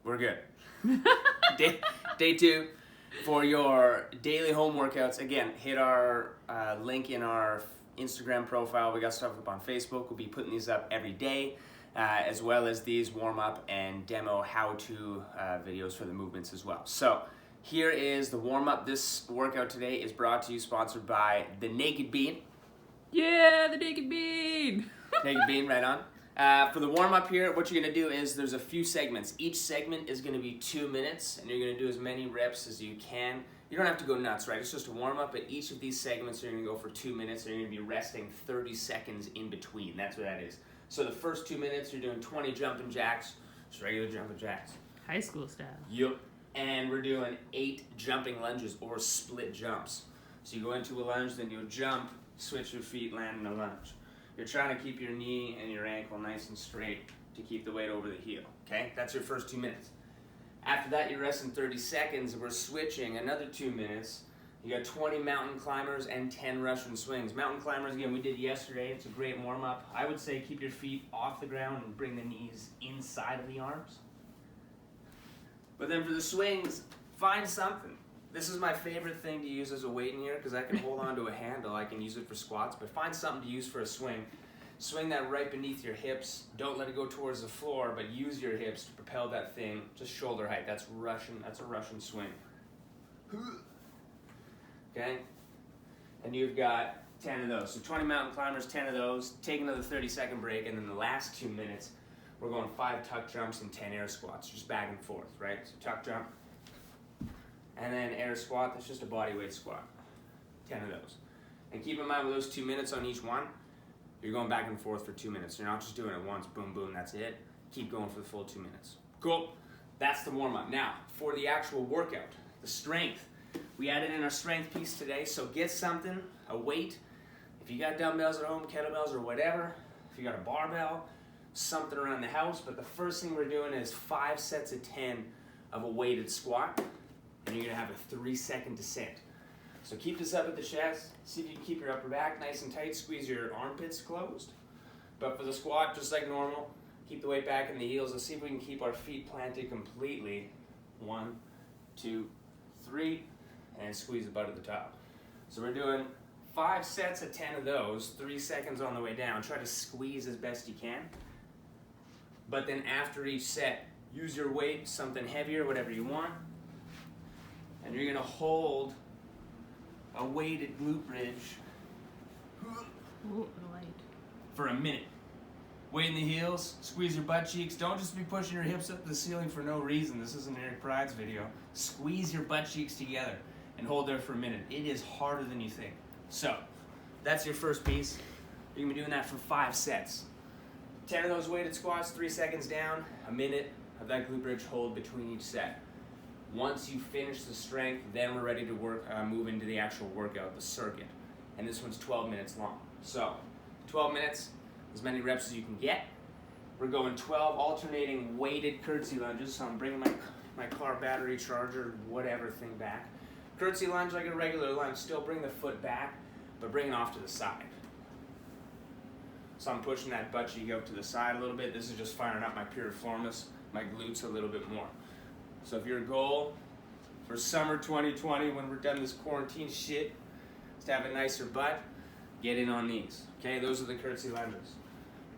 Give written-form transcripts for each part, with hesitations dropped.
We're good. Day 2 for your daily home workouts. Again, hit our link in our Instagram profile. We got stuff up on Facebook. We'll be putting these up every day, as well as these warm-up and demo how-to videos for the movements as well. So here is the warm-up. This workout today is brought to you, sponsored by The Naked Bean. Yeah, The Naked Bean! Naked Bean, right on. For the warm-up here, what you're going to do is there's a few segments. Each segment is going to be 2 minutes, and you're going to do as many reps as you can. You don't have to go nuts, right? It's just a warm-up, but each of these segments you're going to go for 2 minutes, and you're going to be resting 30 seconds in between. That's what that is. So the first 2 minutes, you're doing 20 jumping jacks, just regular jumping jacks. High school style. Yep. And we're doing 8 jumping lunges or split jumps. So you go into a lunge, then you'll jump, switch your feet, land in a lunge. You're trying to keep your knee and your ankle nice and straight to keep the weight over the heel, okay? That's your first 2 minutes. After that, you're resting 30 seconds. We're switching another 2 minutes. You got 20 mountain climbers and 10 Russian swings. Mountain climbers, again, we did yesterday. It's a great warm-up. I would say keep your feet off the ground and bring the knees inside of the arms. But then for the swings, find something. This is my favorite thing to use as a weight in here because I can hold on to a handle. I can use it for squats, but find something to use for a swing. Swing that right beneath your hips. Don't let it go towards the floor, but use your hips to propel that thing just shoulder height. That's a Russian swing. Okay? And you've got 10 of those. So 20 mountain climbers, 10 of those. Take another 30-second break, and then the last 2 minutes, we're going 5 tuck jumps and 10 air squats, just back and forth, right? So tuck jump. And then air squat, that's just a body weight squat. 10 of those. And keep in mind with those 2 minutes on each one, you're going back and forth for 2 minutes. You're not just doing it once, boom, boom, that's it. Keep going for the full 2 minutes. Cool. That's the warm-up. Now, for the actual workout, the strength. We added in our strength piece today, so get something, a weight. If you got dumbbells at home, kettlebells or whatever, if you got a barbell, something around the house, but the first thing we're doing is 5 sets of 10 of a weighted squat. And you're going to have a 3-second descent. So keep this up at the chest. See if you can keep your upper back nice and tight. Squeeze your armpits closed. But for the squat, just like normal, keep the weight back in the heels. Let's see if we can keep our feet planted completely. 1, 2, 3, and squeeze the butt at the top. So we're doing 5 sets of 10 of those, 3 seconds on the way down. Try to squeeze as best you can. But then after each set, use your weight, something heavier, whatever you want. And you're going to hold a weighted glute bridge for a minute. Weight in the heels, squeeze your butt cheeks. Don't just be pushing your hips up to the ceiling for no reason. This isn't Eric Pride's video. Squeeze your butt cheeks together and hold there for a minute. It is harder than you think. So, that's your first piece. You're going to be doing that for 5 sets. 10 of those weighted squats, 3 seconds down, a minute of that glute bridge hold between each set. Once you finish the strength, then we're ready to move into the actual workout, the circuit. And this one's 12 minutes long. So, 12 minutes, as many reps as you can get. We're going 12 alternating weighted curtsy lunges. So I'm bringing my car battery charger, whatever thing back. Curtsy lunge like a regular lunge. Still bring the foot back, but bring it off to the side. So I'm pushing that butt cheek out to the side a little bit. This is just firing up my piriformis, my glutes a little bit more. So if your goal for summer 2020, when we're done this quarantine shit, is to have a nicer butt, get in on these. Okay, those are the curtsy lunges.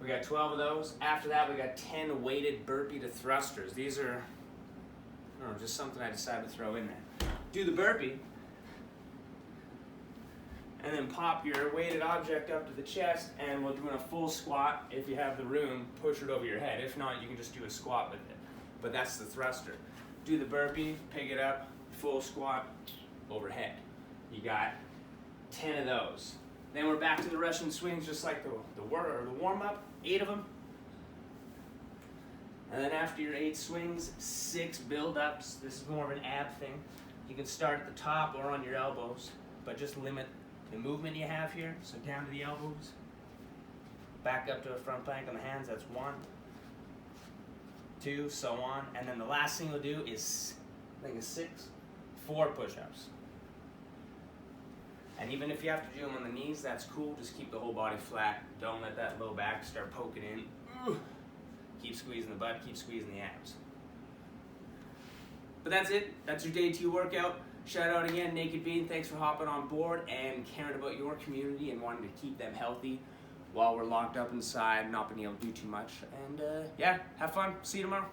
We got 12 of those. After that, we got 10 weighted burpee to thrusters. These are, I don't know, just something I decided to throw in there. Do the burpee, and then pop your weighted object up to the chest, and we're doing a full squat. If you have the room, push it over your head. If not, you can just do a squat with it. But that's the thruster. Do the burpee, pick it up, full squat, overhead. You got 10 of those. Then we're back to the Russian swings, just like the warm-up, 8 of them. And then after your 8 swings, 6 build-ups. This is more of an ab thing. You can start at the top or on your elbows, but just limit the movement you have here. So down to the elbows, back up to a front plank on the hands, that's 1. 2, so on, and then the last thing we'll do is, I think it's 6, 4 push-ups. And even if you have to do them on the knees, that's cool. Just keep the whole body flat. Don't let that low back start poking in. Keep squeezing the butt, keep squeezing the abs. But that's it. That's your day 2 workout. Shout out again, Naked Bean. Thanks for hopping on board and caring about your community and wanting to keep them healthy while we're locked up inside, not being able to do too much. And yeah, have fun. See you tomorrow.